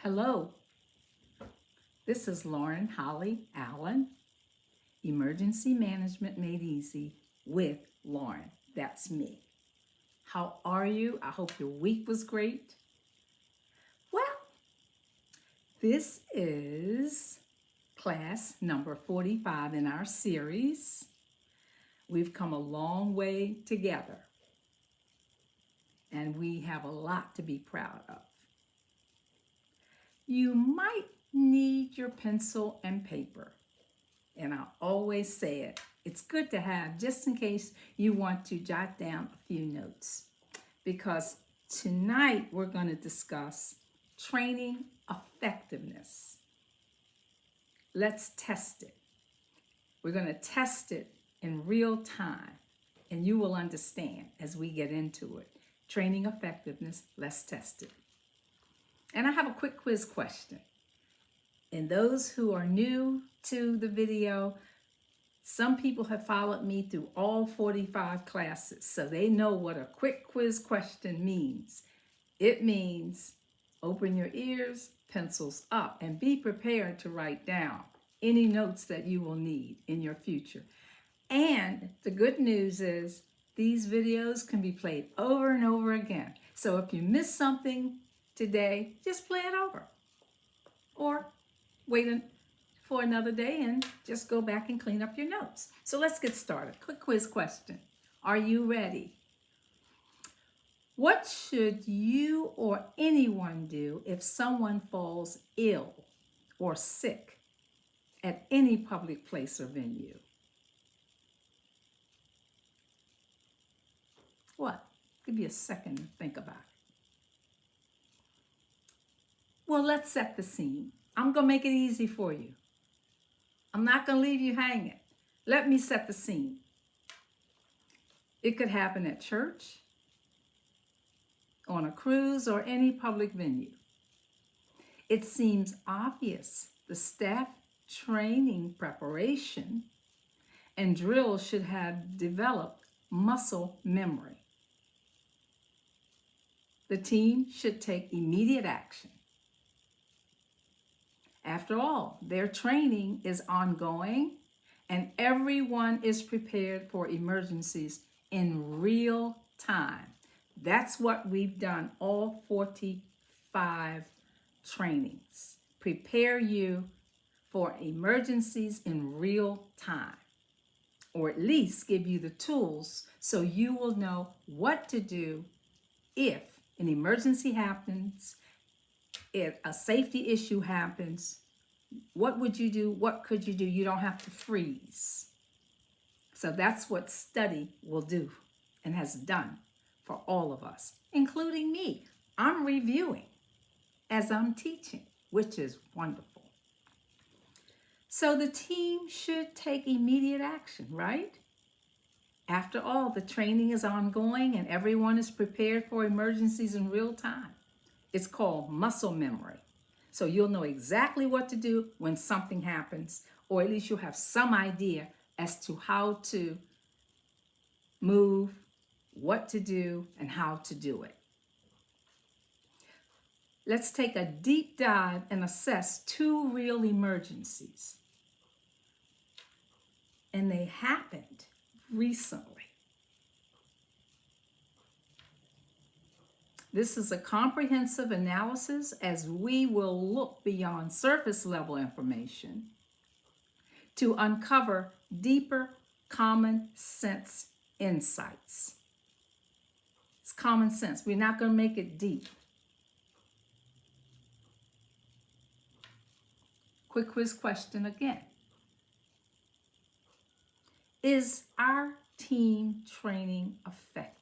Hello, this is Lauren Holly Allen, Emergency Management Made Easy with Lauren. That's me. How are you? I hope your week was great. Well, this is class number 45 in our series. We've come a long way together, and we have a lot to be proud of. You might need your pencil and paper. And I always say it, it's good to have just in case you want to jot down a few notes. Because tonight we're going to discuss training effectiveness. Let's test it. We're going to test it in real time, and you will understand as we get into it. Training effectiveness, let's test it. And I have a quick quiz question. And those who are new to the video, some people have followed me through all 45 classes, so they know what a quick quiz question means. It means open your ears, pencils up, and be prepared to write down any notes that you will need in your future. And the good news is these videos can be played over and over again. So if you miss something today, just play it over. Or wait for another day and just go back and clean up your notes. So let's get started. Quick quiz question. Are you ready? What should you or anyone do if someone falls ill or sick at any public place or venue? What? Give you a second to think about it. Well, let's set the scene. I'm going to make it easy for you. I'm not going to leave you hanging. Let me set the scene. It could happen at church, on a cruise, or any public venue. It seems obvious the staff training preparation and drills should have developed muscle memory. The team should take immediate action. After all, their training is ongoing and everyone is prepared for emergencies in real time. That's what we've done all 45 trainings. Prepare you for emergencies in real time, or at least give you the tools so you will know what to do if an emergency happens. If a safety issue happens, what would you do? What could you do? You don't have to freeze. So that's what study will do and has done for all of us, including me. I'm reviewing as I'm teaching, which is wonderful. So the team should take immediate action, right? After all, the training is ongoing and everyone is prepared for emergencies in real time. It's called muscle memory. So you'll know exactly what to do when something happens, or at least you'll have some idea as to how to move, what to do, and how to do it. Let's take a deep dive and assess two real emergencies. And they happened recently. This is a comprehensive analysis as we will look beyond surface level information to uncover deeper common sense insights. It's common sense. We're not going to make it deep. Quick quiz question again. Is our team training effective?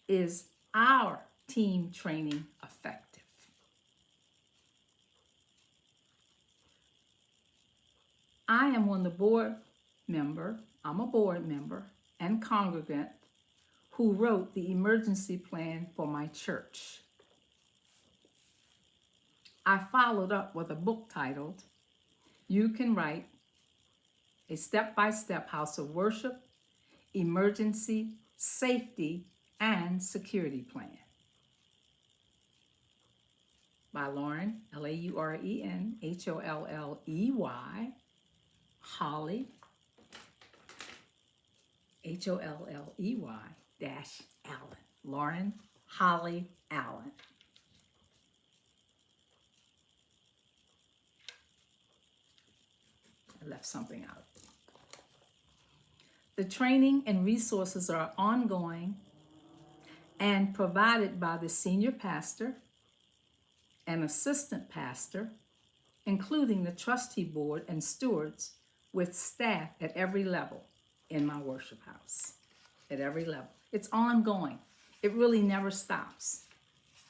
Is our team training effective? I am on the board member, I'm a board member and congregant who wrote the emergency plan for my church. I followed up with a book titled, You Can Write a Step-by-Step House of Worship, Emergency, Safety, and Security Plan. by Lauren, Lauren, Holley, Holly, Holley dash Allen. Lauren Holly Allen. I left something out. The training and resources are ongoing and provided by the senior pastor and assistant pastor, including the trustee board and stewards, with staff at every level in my worship house. At every level. It's ongoing. It really never stops.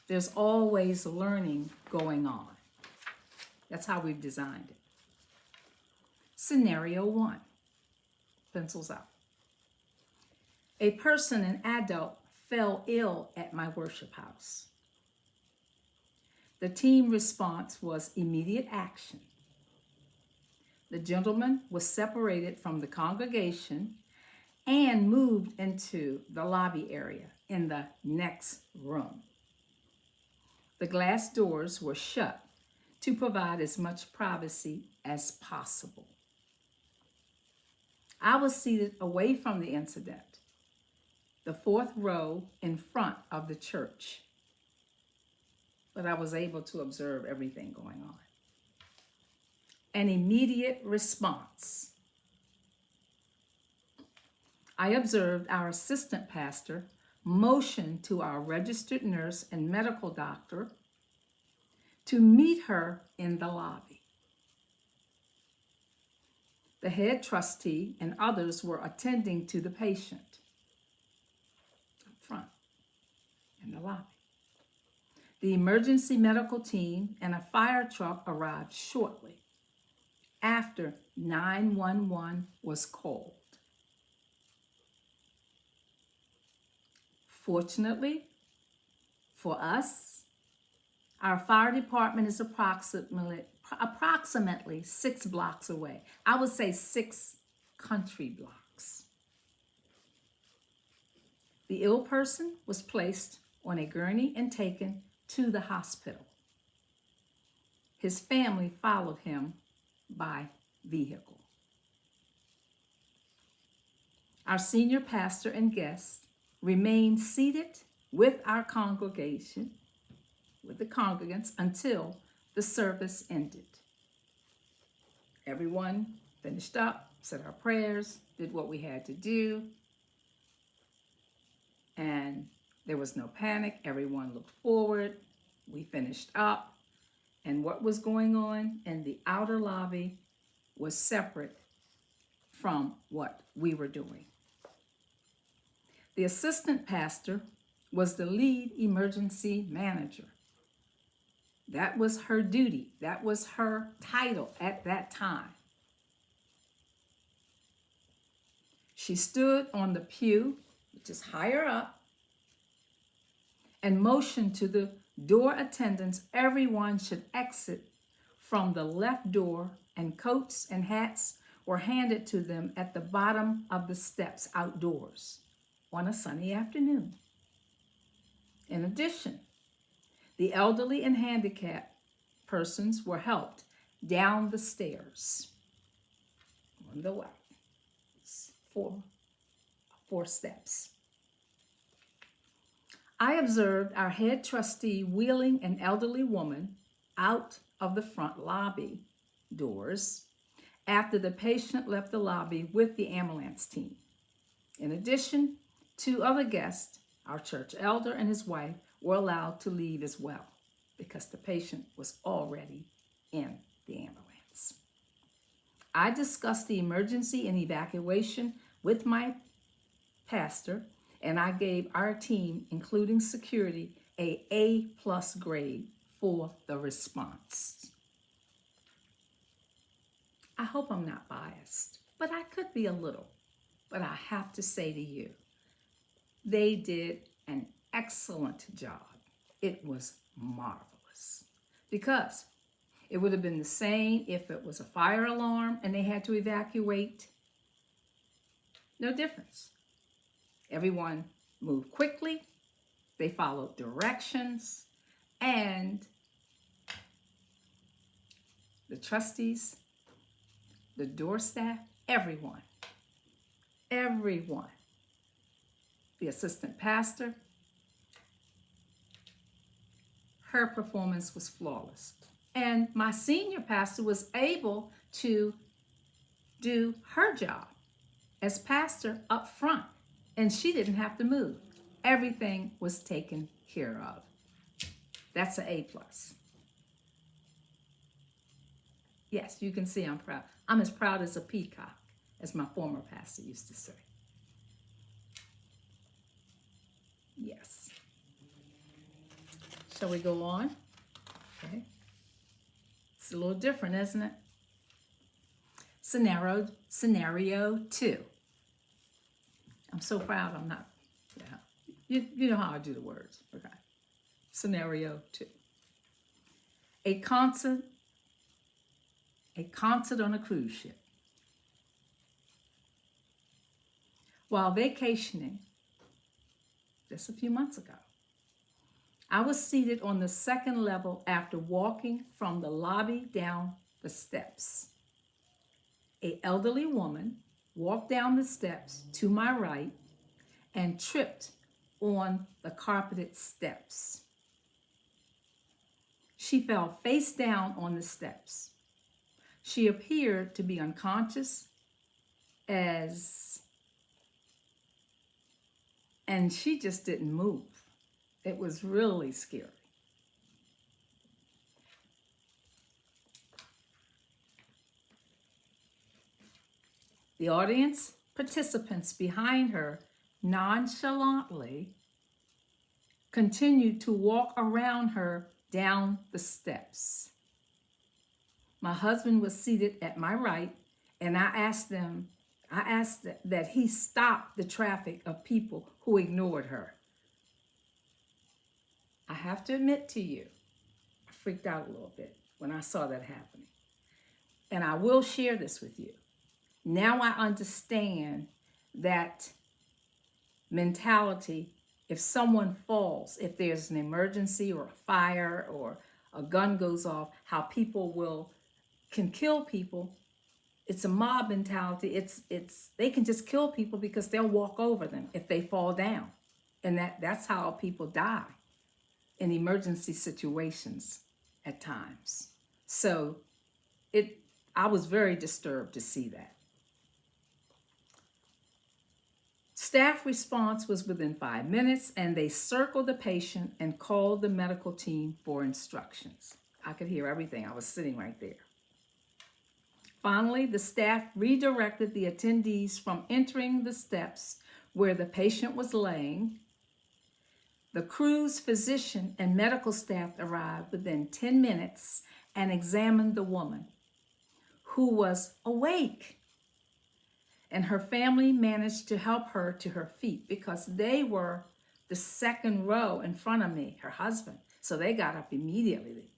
There's always learning going on. That's how we've designed it. Scenario 1. Pencils out. A person, an adult, fell ill at my worship house. The team response was immediate action. The gentleman was separated from the congregation and moved into the lobby area in the next room. The glass doors were shut to provide as much privacy as possible. I was seated away from the incident, the 4th row in front of the church, but I was able to observe everything going on. An immediate response. I observed our assistant pastor motion to our registered nurse and medical doctor to meet her in the lobby. The head trustee and others were attending to the patient up front in the lobby. The emergency medical team and a fire truck arrived shortly after 911 was called. Fortunately for us, our fire department is approximately 6 blocks away. I would say 6 country blocks. The ill person was placed on a gurney and taken to the hospital. His family followed him by vehicle. Our senior pastor and guests remained seated with our congregation, with the congregants, until the service ended. Everyone finished up, said our prayers, did what we had to do, and there was no panic. Everyone looked forward. We finished up, and what was going on in the outer lobby was separate from what we were doing. The assistant pastor was the lead emergency manager. That was her duty. That was her title at that time. She stood on the pew, which is higher up, and motioned to the door attendants everyone should exit from the left door, and coats and hats were handed to them at the bottom of the steps outdoors on a sunny afternoon. In addition, the elderly and handicapped persons were helped down the stairs on the way. 4 steps. I observed our head trustee wheeling an elderly woman out of the front lobby doors after the patient left the lobby with the ambulance team. In addition, 2 other guests, our church elder and his wife, were allowed to leave as well because the patient was already in the ambulance. I discussed the emergency and evacuation with my pastor, and I gave our team, including security, a A+ grade for the response. I hope I'm not biased, but I could be a little. But I have to say to you, they did an excellent job. It was marvelous, because it would have been the same if it was a fire alarm and they had to evacuate. No difference. Everyone moved quickly, they followed directions, and the trustees, the door staff, everyone, everyone, the assistant pastor, her performance was flawless. And my senior pastor was able to do her job as pastor up front, and she didn't have to move. Everything was taken care of. That's an A+. Yes, you can see I'm proud. I'm as proud as a peacock, as my former pastor used to say. Yes. Shall we go on? Okay. It's a little different, isn't it? Scenario 2. I'm so proud I'm not, yeah. You know how I do the words, okay. Scenario 2. A concert on a cruise ship. While vacationing just a few months ago, I was seated on the second level after walking from the lobby down the steps. An elderly woman walked down the steps to my right and tripped on the carpeted steps. She fell face down on the steps. She appeared to be unconscious and she just didn't move. It was really scary. The audience participants behind her nonchalantly continued to walk around her down the steps. My husband was seated at my right, and I asked that he stop the traffic of people who ignored her. I have to admit to you, I freaked out a little bit when I saw that happening. And I will share this with you. Now I understand that mentality. If someone falls, if there's an emergency or a fire or a gun goes off, how people can kill people. It's a mob mentality. They can just kill people because they'll walk over them if they fall down. And that's how people die in emergency situations at times. So I was very disturbed to see that. Staff response was within 5 minutes, and they circled the patient and called the medical team for instructions. I could hear everything. I was sitting right there. Finally, the staff redirected the attendees from entering the steps where the patient was laying. The cruise physician and medical staff arrived within 10 minutes and examined the woman, who was awake. And her family managed to help her to her feet because they were the second row in front of me, her husband. So they got up immediately.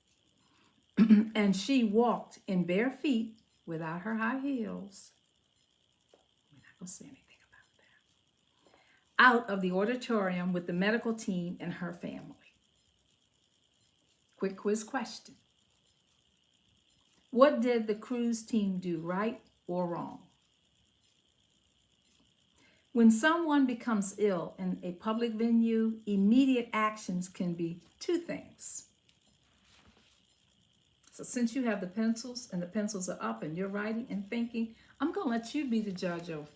And she walked in bare feet without her high heels. I'm not going to say anything about that. Out of the auditorium with the medical team and her family. Quick quiz question. What did the cruise team do right or wrong? When someone becomes ill in a public venue, immediate actions can be two things. So since you have the pencils and the pencils are up and you're writing and thinking, I'm going to let you be the judge of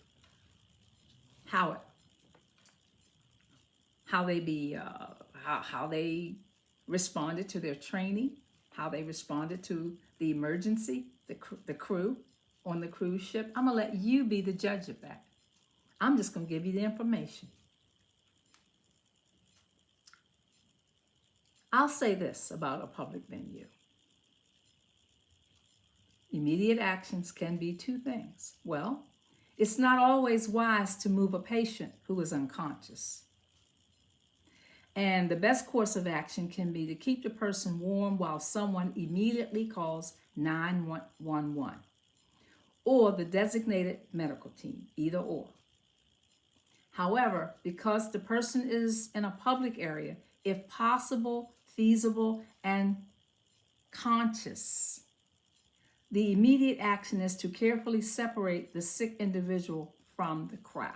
how they responded to their training, how they responded to the emergency, the crew on the cruise ship. I'm going to let you be the judge of that. I'm just going to give you the information. I'll say this about a public venue. Immediate actions can be two things. Well, it's not always wise to move a patient who is unconscious. And the best course of action can be to keep the person warm while someone immediately calls 911 or the designated medical team, either or. However, because the person is in a public area, if possible, feasible, and conscious, The immediate action is to carefully separate the sick individual from the crowd.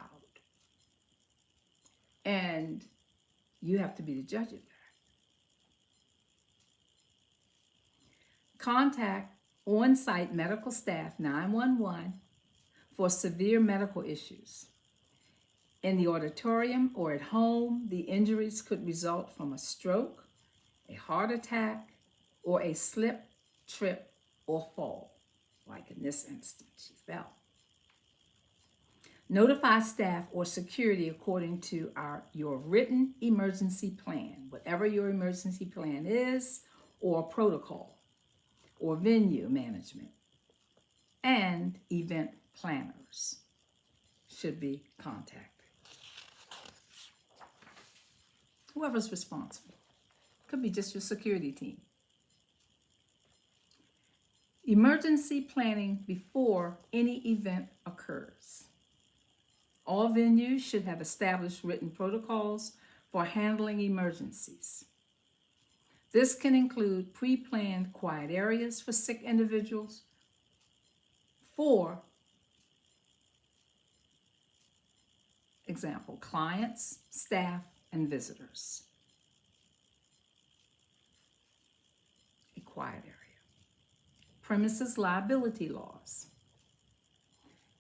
And you have to be the judge of that. Contact on-site medical staff 911 for severe medical issues. In the auditorium or at home, the injuries could result from a stroke, a heart attack, or a slip, trip, or fall. Like in this instance, she fell. Notify staff or security according to your written emergency plan, whatever your emergency plan is, or protocol, or venue management, and event planners should be contacted. Whoever's responsible. Could be just your security team. Emergency planning before any event occurs. All venues should have established written protocols for handling emergencies. This can include pre-planned quiet areas for sick individuals, for example, clients, staff, and visitors. A quiet area. Premises liability laws.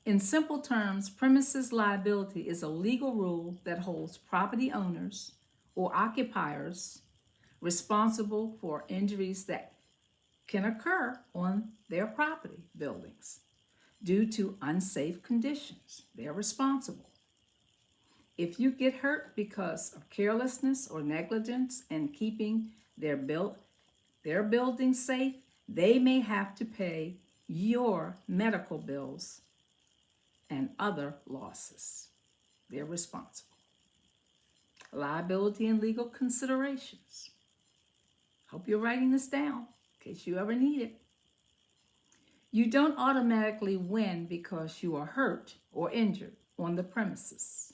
In simple terms, premises liability is a legal rule that holds property owners or occupiers responsible for injuries that can occur on their property buildings due to unsafe conditions. They're responsible. If you get hurt because of carelessness or negligence in keeping their building safe, they may have to pay your medical bills and other losses. They're responsible. Liability and legal considerations. Hope you're writing this down in case you ever need it. You don't automatically win because you are hurt or injured on the premises.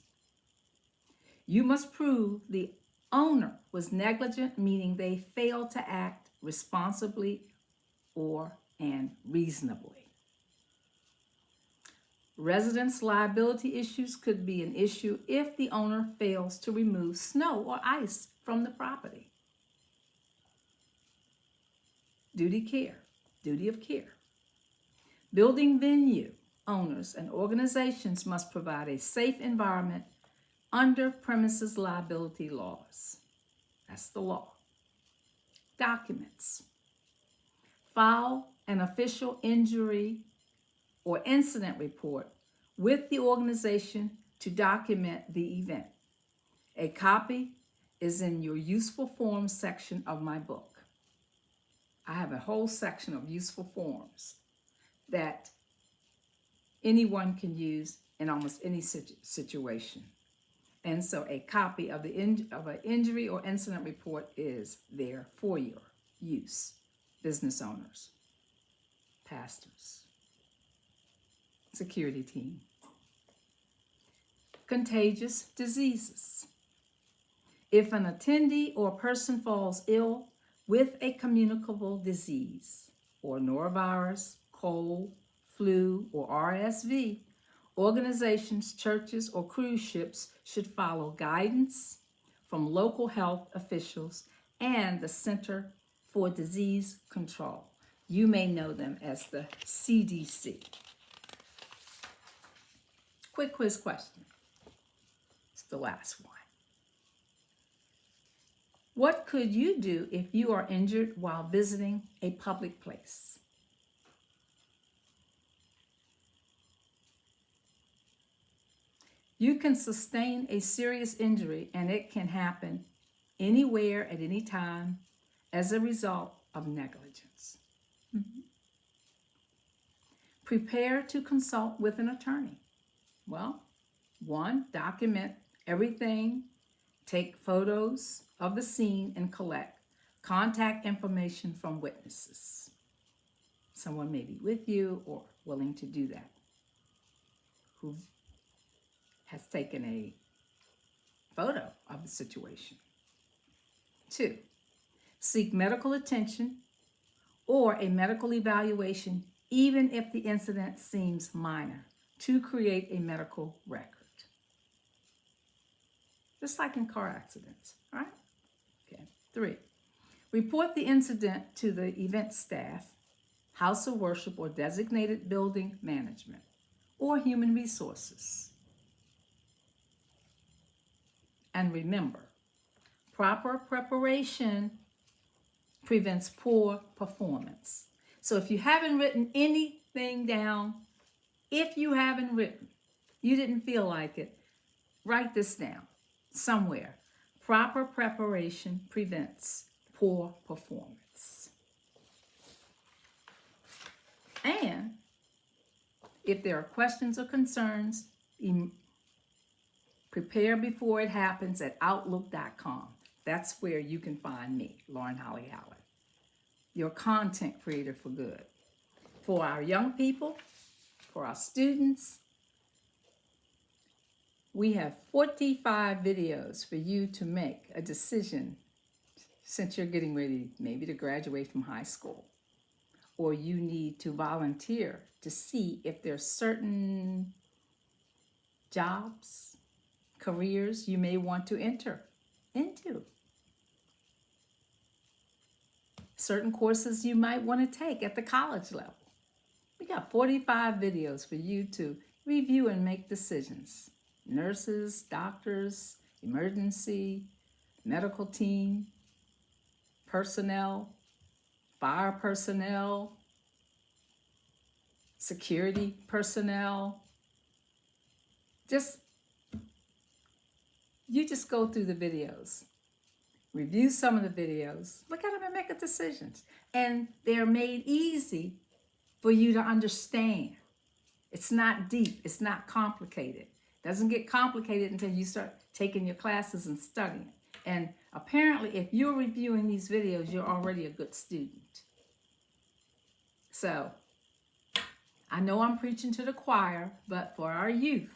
You must prove the owner was negligent, meaning they failed to act responsibly and reasonably. Residence liability issues could be an issue if the owner fails to remove snow or ice from the property. Duty of care. Building venue owners and organizations must provide a safe environment under premises liability laws. That's the law. Documents. File an official injury or incident report with the organization to document the event. A copy is in your useful forms section of my book. I have a whole section of useful forms that anyone can use in almost any situation. And so a copy of an injury or incident report is there for your use. Business owners, pastors, security team. Contagious diseases. If an attendee or person falls ill with a communicable disease, or norovirus, cold, flu, or RSV, organizations, churches, or cruise ships should follow guidance from local health officials and the Center for Disease Control. You may know them as the CDC. Quick quiz question. It's the last one. What could you do if you are injured while visiting a public place? You can sustain a serious injury, and it can happen anywhere at any time as a result of negligence. Prepare to consult with an attorney. Well, 1, document everything, take photos of the scene, and collect contact information from witnesses. Someone may be with you or willing to do that, who has taken a photo of the situation. 2, seek medical attention or a medical evaluation even if the incident seems minor, to create a medical record. Just like in car accidents, all right? Okay. 3, report the incident to the event staff, house of worship, or designated building management, or human resources. And remember, proper preparation prevents poor performance. So if you haven't written anything down, if you haven't written, you didn't feel like it, write this down somewhere. Proper preparation prevents poor performance. And if there are questions or concerns, prepare before it happens at outlook.com. That's where you can find me, Lauren Holly Howard, your content creator for good. For our young people, for our students, we have 45 videos for you to make a decision since you're getting ready maybe to graduate from high school, or you need to volunteer to see if there's certain jobs, careers you may want to enter into. Certain courses you might want to take at the college level. We got 45 videos for you to review and make decisions. Nurses, doctors, emergency, medical team, personnel, fire personnel, security personnel. You just go through the videos, review some of the videos, look at them and make a decision. And they're made easy for you to understand. It's not deep, it's not complicated. It doesn't get complicated until you start taking your classes and studying. And apparently, if you're reviewing these videos, you're already a good student. So, I know I'm preaching to the choir, but for our youth,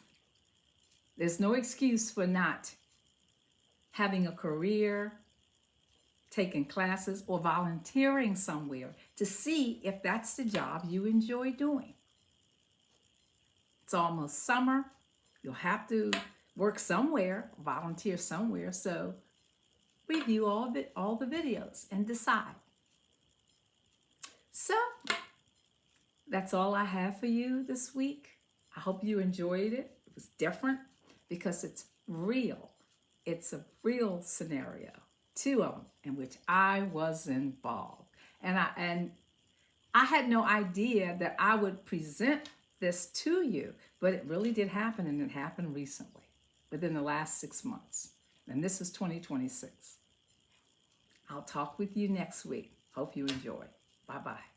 there's no excuse for not having a career, taking classes, or volunteering somewhere to see if that's the job you enjoy doing. It's almost summer. You'll have to work somewhere, volunteer somewhere, so review all the videos and decide. So, that's all I have for you this week. I hope you enjoyed it. It was different because it's real. It's a real scenario, 2 of them, in which I was involved. And I had no idea that I would present this to you, but it really did happen, and it happened recently, within the last 6 months. And this is 2026. I'll talk with you next week. Hope you enjoy. Bye-bye.